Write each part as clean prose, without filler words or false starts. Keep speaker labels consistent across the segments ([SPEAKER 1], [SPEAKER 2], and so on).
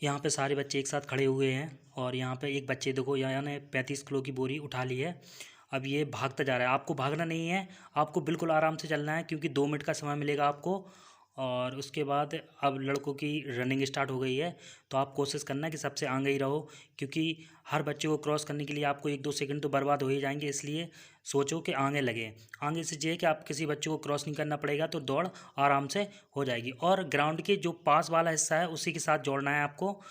[SPEAKER 1] यहाँ पे सारे बच्चे एक साथ खड़े हुए हैं और यहाँ पे एक बच्चे देखो यहाँ ने 35 किलो की बोरी उठा ली है। अब ये भागता जा रहा है। आपको भागना नहीं है, आपको बिल्कुल आराम से चलना है क्योंकि 2 मिनट का समय मिलेगा आपको। और उसके बाद अब लड़कों की रनिंग स्टार्ट हो गई है। तो आप कोशिश करना कि सबसे आगे ही रहो क्योंकि हर बच्चे को क्रॉस करने के लिए आपको 1-2 सेकंड तो बर्बाद हो ही जाएंगे। इसलिए सोचो कि आगे लगे। आगे से ये कि आप किसी बच्चे को क्रॉस नहीं करना पड़ेगा तो दौड़ आराम से हो जाएगी। और ग्राउंड के जो पास वाला हिस्सा है उसी के साथ जोड़ना है आपको।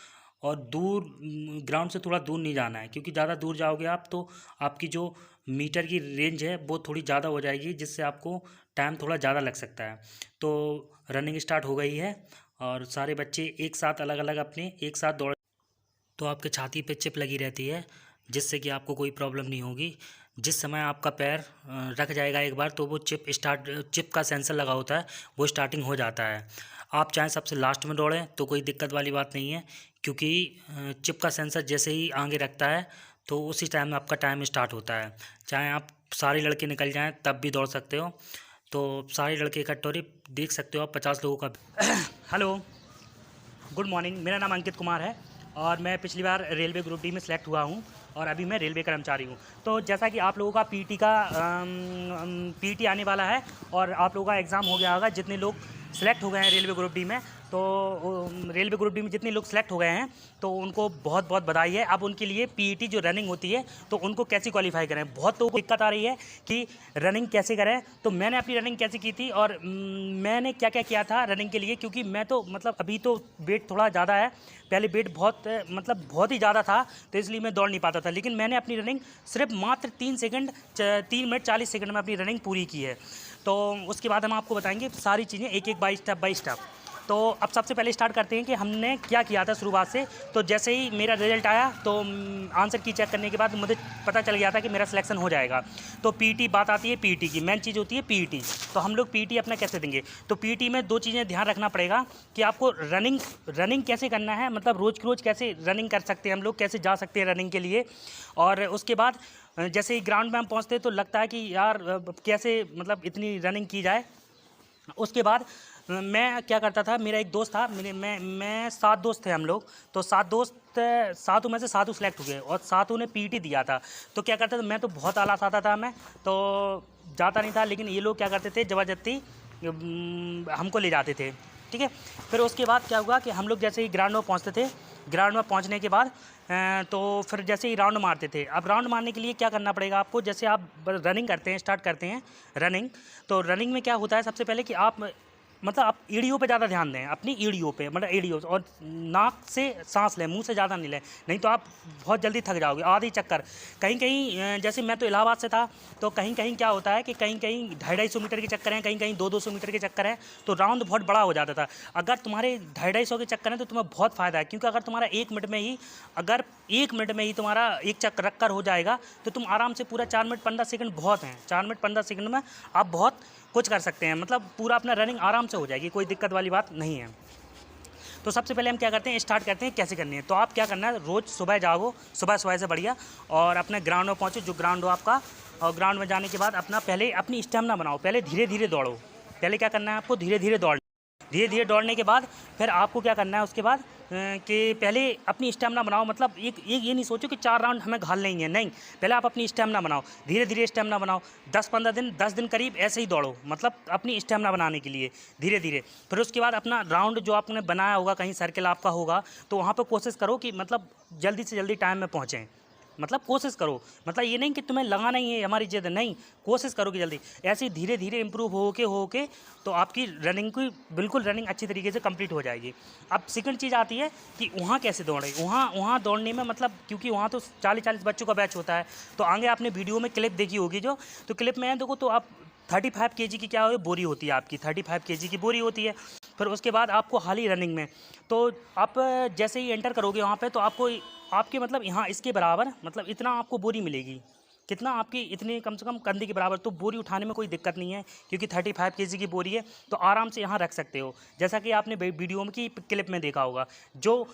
[SPEAKER 1] और दूर ग्राउंड से थोड़ा दूर नहीं जाना है क्योंकि ज़्यादा दूर जाओगे आप तो आपकी जो मीटर की रेंज है वो थोड़ी ज़्यादा हो जाएगी, जिससे आपको टाइम थोड़ा ज़्यादा लग सकता है। तो रनिंग स्टार्ट हो गई है और सारे बच्चे एक साथ अलग अलग अपने एक साथ दौड़। तो आपके छाती पे चिप लगी रहती है जिससे कि आपको कोई प्रॉब्लम नहीं होगी। जिस समय आपका पैर रख जाएगा एक बार तो वो चिप का सेंसर लगा होता है, वो स्टार्टिंग हो जाता है। आप चाहे सबसे लास्ट में दौड़ें तो कोई दिक्कत वाली बात नहीं है क्योंकि चिप का सेंसर जैसे ही आगे रखता है तो उसी टाइम में आपका टाइम स्टार्ट होता है। चाहे आप सारे लड़के निकल जाएं तब भी दौड़ सकते हो। तो सारे लड़के इकट्ठे हो रहे देख सकते हो आप 50 लोगों का। Hello, good morning. मेरा नाम अंकित कुमार है और मैं पिछली बार रेलवे ग्रुप डी में सेलेक्ट हुआ हूँ और अभी मैं रेलवे कर्मचारी हूँ। तो जैसा कि आप लोगों का पीटी आने वाला है और आप लोगों का एग्ज़ाम हो गया होगा। जितने लोग सेलेक्ट हो गए हैं रेलवे ग्रुप डी में, तो रेलवे ग्रुप डी में जितने लोग सेलेक्ट हो गए हैं तो उनको बहुत बहुत बधाई है। अब उनके लिए पीटी जो रनिंग होती है तो उनको कैसे क्वालिफाई करें, बहुत लोगों को दिक्कत आ रही है कि रनिंग कैसे करें। तो मैंने अपनी रनिंग कैसे की थी और मैंने क्या क्या किया था रनिंग के लिए, क्योंकि मैं तो मतलब अभी तो वेट थोड़ा ज़्यादा है, पहले वेट बहुत ही ज़्यादा था तो इसलिए मैं दौड़ नहीं पाता था। लेकिन मैंने अपनी रनिंग सिर्फ मात्र 3 मिनट 40 सेकंड में अपनी रनिंग पूरी की है। तो उसके बाद हम आपको बताएंगे सारी चीज़ें एक एक बाई स्टेप। तो अब सबसे पहले स्टार्ट करते हैं कि हमने क्या किया था शुरुआत से। तो जैसे ही मेरा रिजल्ट आया तो आंसर की चेक करने के बाद मुझे पता चल गया था कि मेरा सिलेक्शन हो जाएगा। तो पीटी बात आती है, पीटी की मेन चीज़ होती है पीटी। तो हम लोग पीटी अपना कैसे देंगे, तो पीटी में 2 चीज़ें ध्यान रखना पड़ेगा कि आपको रनिंग कैसे करना है, मतलब रोज़ की रोज़ कैसे रनिंग कर सकते हैं हम लोग, कैसे जा सकते हैं रनिंग के लिए। और उसके बाद जैसे ही ग्राउंड में हम पहुँचते तो लगता है कि यार कैसे मतलब इतनी रनिंग की जाए। उसके बाद मैं क्या करता था, मेरा एक दोस्त था, मैं 7 दोस्त थे हम लोग। तो 7 दोस्त, 7 में से 7 सेलेक्ट हुए और 7 ने पीटी दिया था। तो क्या करता था, मैं तो बहुत आलस आता था, मैं तो जाता नहीं था, लेकिन ये लोग क्या करते थे ज़बरदस्ती हमको ले जाते थे। ठीक है। फिर उसके बाद क्या हुआ कि हम लोग जैसे ही ग्राउंड में पहुँचते थे, ग्राउंड में पहुँचने के बाद तो फिर जैसे ही राउंड मारते थे। अब राउंड मारने के लिए क्या करना पड़ेगा आपको, जैसे आप रनिंग करते हैं, स्टार्ट करते हैं रनिंग। तो रनिंग में क्या होता है सबसे पहले कि आप मतलब आप एड़ियों पे ज़्यादा ध्यान दें, अपनी एड़ियों पे, मतलब एड़ियों, और नाक से सांस लें, मुंह से ज़्यादा नहीं लें, नहीं तो आप बहुत जल्दी थक जाओगे। आधी चक्कर कहीं कहीं जैसे मैं तो इलाहाबाद से था तो कहीं कहीं क्या होता है कि कहीं कहीं 250 मीटर के चक्कर हैं, कहीं कहीं 200 मीटर के चक्कर हैं, तो राउंड बहुत बड़ा हो जाता था। अगर तुम्हारे 250 के चक्कर हैं तो तुम्हें बहुत फ़ायदा है, क्योंकि अगर तुम्हारा 1 मिनट में ही तुम्हारा एक चक्कर हो जाएगा तो तुम आराम से पूरा 4 मिनट 15 सेकंड बहुत हैं, 4 मिनट 15 सेकंड में आप बहुत कुछ कर सकते हैं, मतलब पूरा अपना रनिंग आराम से हो जाएगी, कोई दिक्कत वाली बात नहीं है। तो सबसे पहले हम क्या करते हैं, स्टार्ट करते हैं कैसे करनी है। तो आप क्या करना है, रोज़ सुबह जागो, सुबह से बढ़िया, और अपने ग्राउंड में पहुँचो, जो ग्राउंड हो आपका, और ग्राउंड में जाने के बाद अपना पहले अपनी स्टेमिना बनाओ, पहले धीरे धीरे दौड़ो। पहले क्या करना है आपको, धीरे धीरे दौड़ने के बाद फिर आपको क्या करना है उसके बाद कि पहले अपनी स्टेमिना बनाओ। मतलब एक ये नहीं सोचो कि 4 राउंड हमें घाल लेंगे, नहीं, पहले आप अपनी स्टेमिना बनाओ, धीरे धीरे स्टेमिना बनाओ। 10 दिन करीब ऐसे ही दौड़ो, मतलब अपनी स्टेमिना बनाने के लिए धीरे धीरे। फिर उसके बाद अपना राउंड जो आपने बनाया होगा, कहीं सर्किल आपका होगा, तो वहाँ पर कोशिश करो कि मतलब जल्दी से जल्दी टाइम में पहुँचें। मतलब कोशिश करो, मतलब ये नहीं कि तुम्हें लगाना ही है, हमारी जिद नहीं, कोशिश करो कि जल्दी। ऐसे धीरे धीरे इम्प्रूव हो के तो आपकी रनिंग की बिल्कुल रनिंग अच्छी तरीके से कंप्लीट हो जाएगी। अब सेकंड चीज़ आती है कि वहाँ कैसे दौड़े। वहाँ दौड़ने में मतलब क्योंकि वहाँ तो 40 बच्चों का बैच होता है। तो आगे आपने वीडियो में क्लिप देखी होगी जो, तो क्लिप में देखो तो आप 35 केजी की क्या हो बोरी होती है आपकी, 35 केजी की बोरी होती है। फिर उसके बाद आपको हाली रनिंग में, तो आप जैसे ही एंटर करोगे वहाँ पे तो आपको आपके मतलब यहाँ इसके बराबर, मतलब इतना आपको बोरी मिलेगी, कितना आपकी इतने कम से कम कंधे के बराबर। तो बोरी उठाने में कोई दिक्कत नहीं है क्योंकि 35 केजी की बोरी है, तो आराम से यहाँ रख सकते हो। जैसा कि आपने वीडियो की क्लिप में देखा होगा, जो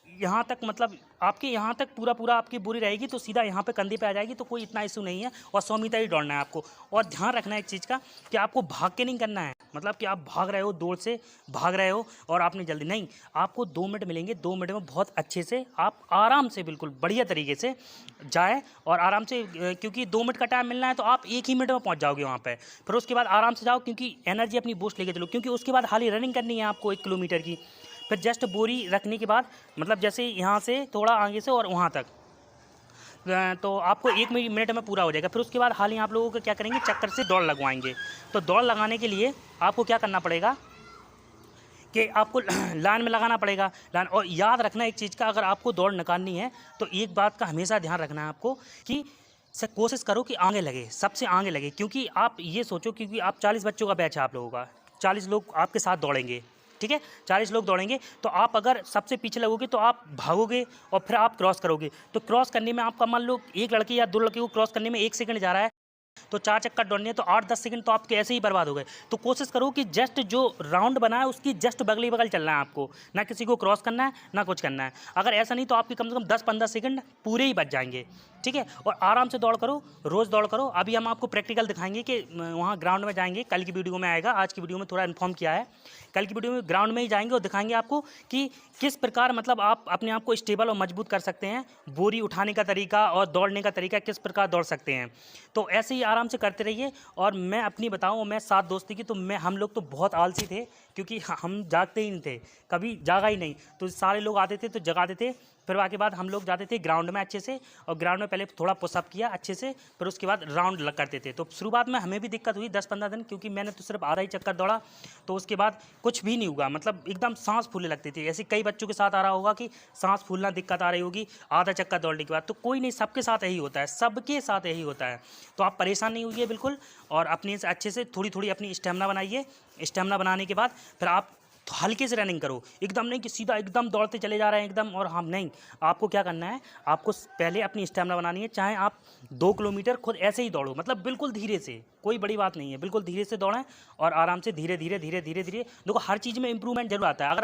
[SPEAKER 1] यहाँ तक मतलब आपके यहाँ तक पूरा आपकी बोरी रहेगी तो सीधा यहाँ पे कंधे पे आ जाएगी, तो कोई इतना इशू नहीं है। और 100 मीटर ही दौड़ना है आपको। और ध्यान रखना है एक चीज़ का कि आपको भाग के नहीं करना है, मतलब कि आप भाग रहे हो, दौड़ से भाग रहे हो और आपने जल्दी नहीं, आपको 2 मिनट मिलेंगे। 2 मिनट में बहुत अच्छे से आप आराम से बिल्कुल बढ़िया तरीके से जाए और आराम से, क्योंकि 2 मिनट का टाइम मिलना है तो आप 1 ही मिनट में पहुंच जाओगे वहाँ पे। फिर उसके बाद आराम से जाओ, क्योंकि एनर्जी अपनी बूस्ट लेके चलो, क्योंकि उसके बाद हाली रनिंग करनी है आपको 1 किलोमीटर की। फिर जस्ट बोरी रखने के बाद, मतलब जैसे यहाँ से थोड़ा आगे से और वहाँ तक, तो आपको 1 मिनट में पूरा हो जाएगा। फिर उसके बाद हाल ही आप लोगों को क्या करेंगे, चक्कर से दौड़ लगवाएंगे। तो दौड़ लगाने के लिए आपको क्या करना पड़ेगा कि आपको लाइन में लगाना पड़ेगा, लाइन। और याद रखना एक चीज़ का, अगर आपको दौड़ निकालनी है तो एक बात का हमेशा ध्यान रखना है आपको कि कोशिश करो कि आगे लगे, सबसे आगे लगे। क्योंकि आप ये सोचो, क्योंकि आप 40 बच्चों का बैच है आप लोगों का, 40 लोग आपके साथ दौड़ेंगे, ठीक है, 40 लोग दौड़ेंगे। तो आप अगर सबसे पीछे लगोगे तो आप भागोगे और फिर आप क्रॉस करोगे। तो क्रॉस करने में आपका, मान लो एक लड़के या 2 लड़के को क्रॉस करने में 1 सेकंड जा रहा है, तो 4 चक्कर दौड़ने हैं तो 8-10 सेकंड तो आपके ऐसे ही बर्बाद हो गए। तो कोशिश करो कि जस्ट जो राउंड बना है उसकी जस्ट बगल बगल चलना है आपको, ना किसी को क्रॉस करना है ना कुछ करना है। अगर ऐसा नहीं तो आपके कम से कम 10-15 सेकंड पूरे ही बच जाएंगे, ठीक है। और आराम से दौड़ करो, रोज़ दौड़ करो। अभी हम आपको प्रैक्टिकल दिखाएंगे कि वहाँ ग्राउंड में जाएंगे, कल की वीडियो में आएगा, आज की वीडियो में थोड़ा इन्फॉर्म किया है। कल की वीडियो में ग्राउंड में ही जाएंगे और दिखाएंगे आपको कि किस प्रकार मतलब आप अपने आप को स्टेबल और मजबूत कर सकते हैं, बोरी उठाने का तरीका और दौड़ने का तरीका किस प्रकार दौड़ सकते हैं। तो ऐसे ही आराम से करते रहिए। और मैं अपनी बताऊं, मैं साथ दोस्ती की, तो हम लोग तो बहुत आलसी थे, क्योंकि हम जागते ही नहीं थे, कभी जागा ही नहीं। तो सारे लोग आते थे तो जगाते थे। फिर आके बाद हम लोग जाते थे ग्राउंड में अच्छे से, और ग्राउंड में पहले थोड़ा पुशअप किया अच्छे से, फिर उसके बाद राउंड करते थे। तो शुरुआत में हमें भी दिक्कत हुई 10-15 दिन, क्योंकि मैंने तो सिर्फ आधा ही चक्कर दौड़ा, तो उसके बाद कुछ भी नहीं हुआ, मतलब एकदम सांस फूलने लगती थी। ऐसे कई बच्चों के साथ आ रहा होगा कि सांस फूलना दिक्कत आ रही होगी आधा चक्कर दौड़ने के बाद। तो कोई नहीं, सबके साथ यही होता है, सबके साथ यही होता है। तो आप परेशान नहीं होइए बिल्कुल, और अपने से अच्छे से थोड़ी थोड़ी अपनी स्टेमिना बनाइए। स्टेमिना बनाने के बाद फिर आप हल्के से रनिंग करो, एकदम नहीं कि सीधा एकदम दौड़ते चले जा रहे हैं एकदम, और हम नहीं। आपको क्या करना है, आपको पहले अपनी स्टेमिना बनानी है। चाहे आप 2 किलोमीटर खुद ऐसे ही दौड़ो, मतलब बिल्कुल धीरे से, कोई बड़ी बात नहीं है, बिल्कुल धीरे से दौड़ें और आराम से धीरे धीरे धीरे धीरे धीरे। देखो हर चीज़ में इंप्रूवमेंट जरूर आता है। अगर